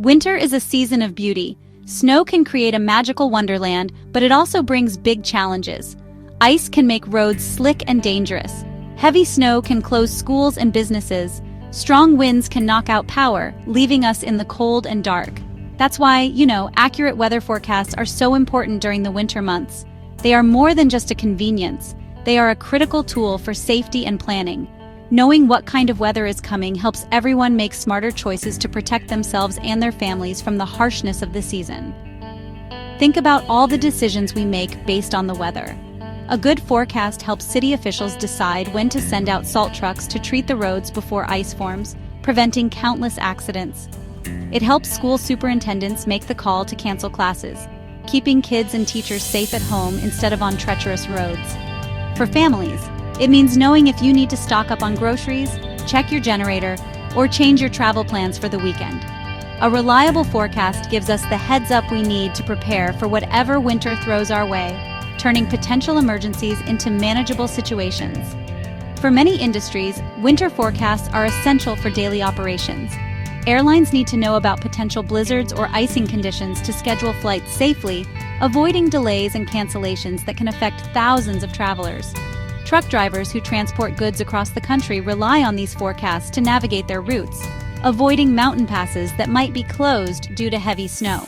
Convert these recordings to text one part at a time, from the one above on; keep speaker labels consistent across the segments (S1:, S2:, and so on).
S1: Winter is a season of beauty. Snow can create a magical wonderland, but it also brings big challenges. Ice can make roads slick and dangerous. Heavy snow can close schools and businesses. Strong winds can knock out power, leaving us in the cold and dark. That's why, accurate weather forecasts are so important during the winter months. They are more than just a convenience. They are a critical tool for safety and planning. Knowing what kind of weather is coming helps everyone make smarter choices to protect themselves and their families from the harshness of the season. Think about all the decisions we make based on the weather. A good forecast helps city officials decide when to send out salt trucks to treat the roads before ice forms, preventing countless accidents. It helps school superintendents make the call to cancel classes, keeping kids and teachers safe at home instead of on treacherous roads. For families, it means knowing if you need to stock up on groceries, check your generator, or change your travel plans for the weekend. A reliable forecast gives us the heads-up we need to prepare for whatever winter throws our way, turning potential emergencies into manageable situations. For many industries, winter forecasts are essential for daily operations. Airlines need to know about potential blizzards or icing conditions to schedule flights safely, avoiding delays and cancellations that can affect thousands of travelers. Truck drivers who transport goods across the country rely on these forecasts to navigate their routes, avoiding mountain passes that might be closed due to heavy snow.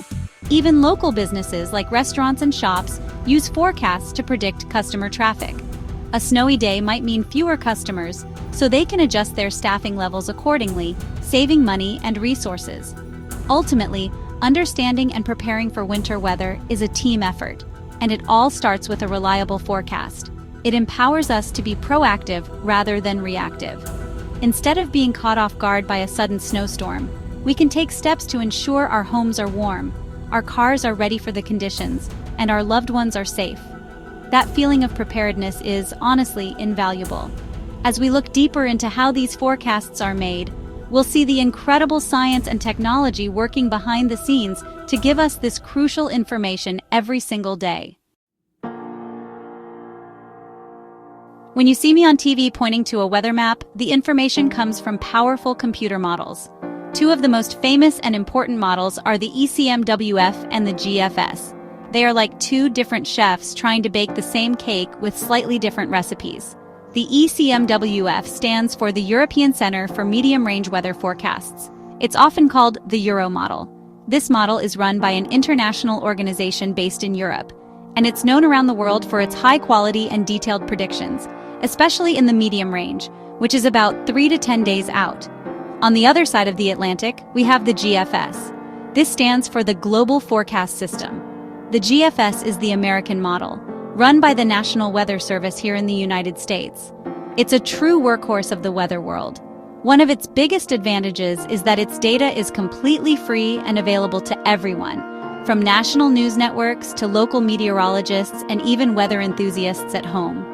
S1: Even local businesses like restaurants and shops use forecasts to predict customer traffic. A snowy day might mean fewer customers, so they can adjust their staffing levels accordingly, saving money and resources. Ultimately, understanding and preparing for winter weather is a team effort, and it all starts with a reliable forecast. It empowers us to be proactive rather than reactive. Instead of being caught off guard by a sudden snowstorm, we can take steps to ensure our homes are warm, our cars are ready for the conditions, and our loved ones are safe. That feeling of preparedness is, honestly, invaluable. As we look deeper into how these forecasts are made, we'll see the incredible science and technology working behind the scenes to give us this crucial information every single day. When you see me on TV pointing to a weather map, the information comes from powerful computer models. Two of the most famous and important models are the ECMWF and the GFS. They are like two different chefs trying to bake the same cake with slightly different recipes. The ECMWF stands for the European Center for Medium-Range Weather Forecasts. It's often called the Euro model. This model is run by an international organization based in Europe, and it's known around the world for its high quality and detailed predictions, especially in the medium range, which is about 3 to 10 days out. On the other side of the Atlantic, we have the GFS. This stands for the Global Forecast System. The GFS is the American model, run by the National Weather Service here in the United States. It's a true workhorse of the weather world. One of its biggest advantages is that its data is completely free and available to everyone, from national news networks to local meteorologists and even weather enthusiasts at home.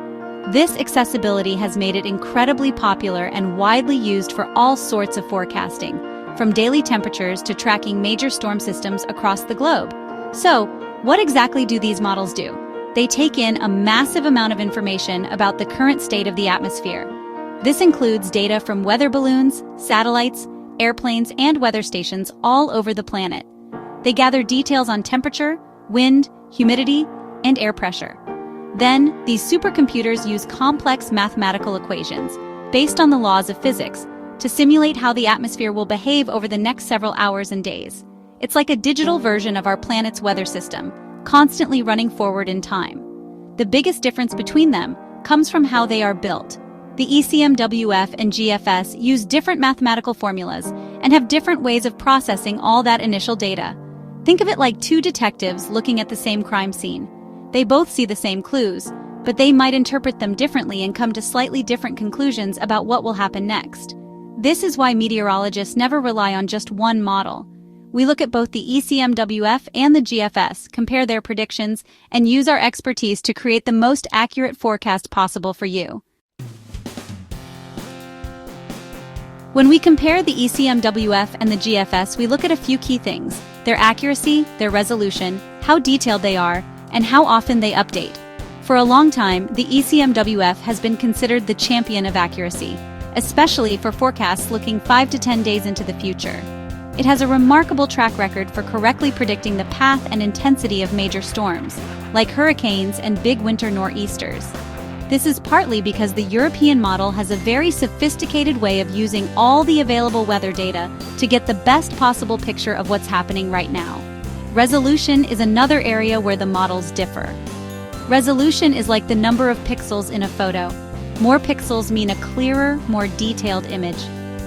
S1: This accessibility has made it incredibly popular and widely used for all sorts of forecasting, from daily temperatures to tracking major storm systems across the globe. So, what exactly do these models do? They take in a massive amount of information about the current state of the atmosphere. This includes data from weather balloons, satellites, airplanes, and weather stations all over the planet. They gather details on temperature, wind, humidity, and air pressure. Then, these supercomputers use complex mathematical equations, based on the laws of physics, to simulate how the atmosphere will behave over the next several hours and days. It's like a digital version of our planet's weather system, constantly running forward in time. The biggest difference between them comes from how they are built. The ECMWF and GFS use different mathematical formulas and have different ways of processing all that initial data. Think of it like two detectives looking at the same crime scene. They both see the same clues, but they might interpret them differently and come to slightly different conclusions about what will happen next. This is why meteorologists never rely on just one model. We look at both the ECMWF and the GFS, compare their predictions, and use our expertise to create the most accurate forecast possible for you. When we compare the ECMWF and the GFS, we look at a few key things: their accuracy, their resolution, how detailed they are, and how often they update. For a long time, the ECMWF has been considered the champion of accuracy, especially for forecasts looking 5 to 10 days into the future. It has a remarkable track record for correctly predicting the path and intensity of major storms, like hurricanes and big winter nor'easters. This is partly because the European model has a very sophisticated way of using all the available weather data to get the best possible picture of what's happening right now. Resolution is another area where the models differ. Resolution is like the number of pixels in a photo. More pixels mean a clearer, more detailed image.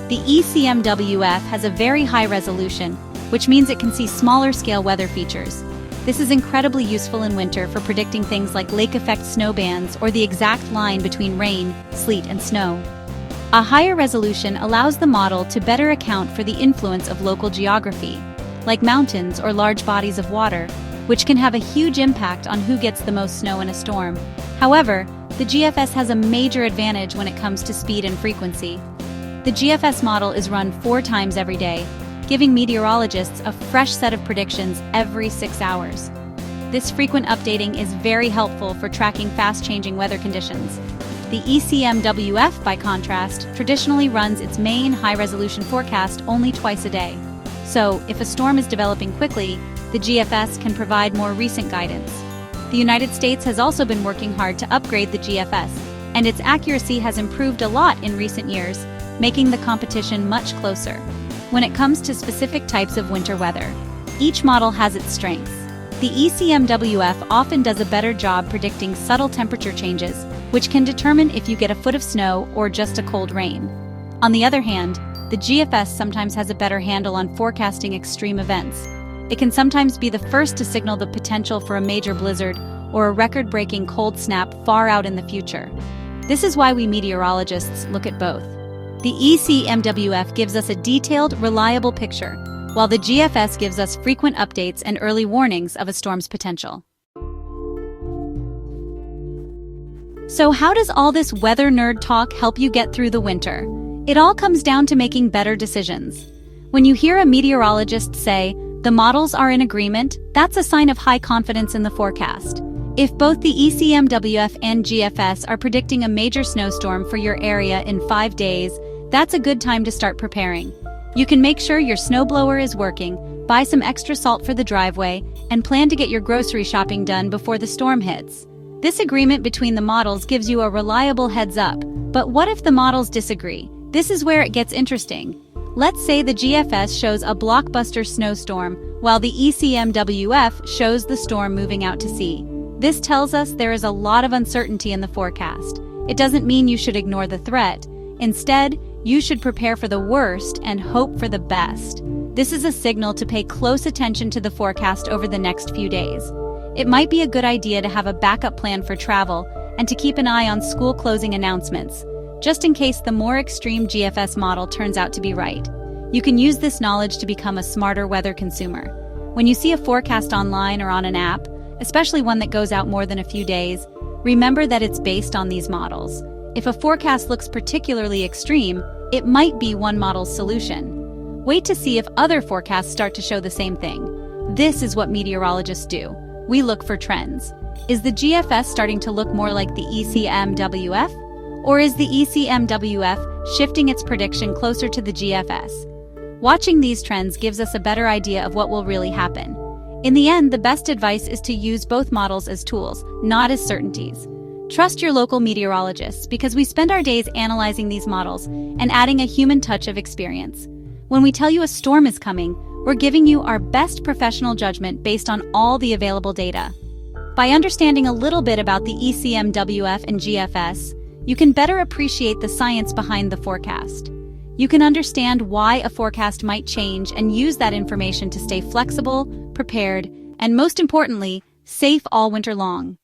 S1: The ECMWF has a very high resolution, which means it can see smaller-scale weather features. This is incredibly useful in winter for predicting things like lake-effect snow bands or the exact line between rain, sleet, and snow. A higher resolution allows the model to better account for the influence of local geography, like mountains or large bodies of water, which can have a huge impact on who gets the most snow in a storm. However, the GFS has a major advantage when it comes to speed and frequency. The GFS model is run 4 times every day, giving meteorologists a fresh set of predictions every 6 hours. This frequent updating is very helpful for tracking fast-changing weather conditions. The ECMWF, by contrast, traditionally runs its main high-resolution forecast only twice a day. So, if a storm is developing quickly, the GFS can provide more recent guidance. The United States has also been working hard to upgrade the GFS, and its accuracy has improved a lot in recent years, making the competition much closer. When it comes to specific types of winter weather, each model has its strengths. The ECMWF often does a better job predicting subtle temperature changes, which can determine if you get a foot of snow or just a cold rain. On the other hand, the GFS sometimes has a better handle on forecasting extreme events. It can sometimes be the first to signal the potential for a major blizzard or a record-breaking cold snap far out in the future. This is why we meteorologists look at both. The ECMWF gives us a detailed, reliable picture, while the GFS gives us frequent updates and early warnings of a storm's potential. So how does all this weather nerd talk help you get through the winter? It all comes down to making better decisions. When you hear a meteorologist say, "The models are in agreement," that's a sign of high confidence in the forecast. If both the ECMWF and GFS are predicting a major snowstorm for your area in 5 days, that's a good time to start preparing. You can make sure your snowblower is working, buy some extra salt for the driveway, and plan to get your grocery shopping done before the storm hits. This agreement between the models gives you a reliable heads up. But what if the models disagree? This is where it gets interesting. Let's say the GFS shows a blockbuster snowstorm, while the ECMWF shows the storm moving out to sea. This tells us there is a lot of uncertainty in the forecast. It doesn't mean you should ignore the threat. Instead, you should prepare for the worst and hope for the best. This is a signal to pay close attention to the forecast over the next few days. It might be a good idea to have a backup plan for travel and to keep an eye on school closing announcements, just in case the more extreme GFS model turns out to be right. You can use this knowledge to become a smarter weather consumer. When you see a forecast online or on an app, especially one that goes out more than a few days, remember that it's based on these models. If a forecast looks particularly extreme, it might be one model's solution. Wait to see if other forecasts start to show the same thing. This is what meteorologists do. We look for trends. Is the GFS starting to look more like the ECMWF? Or is the ECMWF shifting its prediction closer to the GFS? Watching these trends gives us a better idea of what will really happen. In the end, the best advice is to use both models as tools, not as certainties. Trust your local meteorologists because we spend our days analyzing these models and adding a human touch of experience. When we tell you a storm is coming, we're giving you our best professional judgment based on all the available data. By understanding a little bit about the ECMWF and GFS, you can better appreciate the science behind the forecast. You can understand why a forecast might change and use that information to stay flexible, prepared, and most importantly, safe all winter long.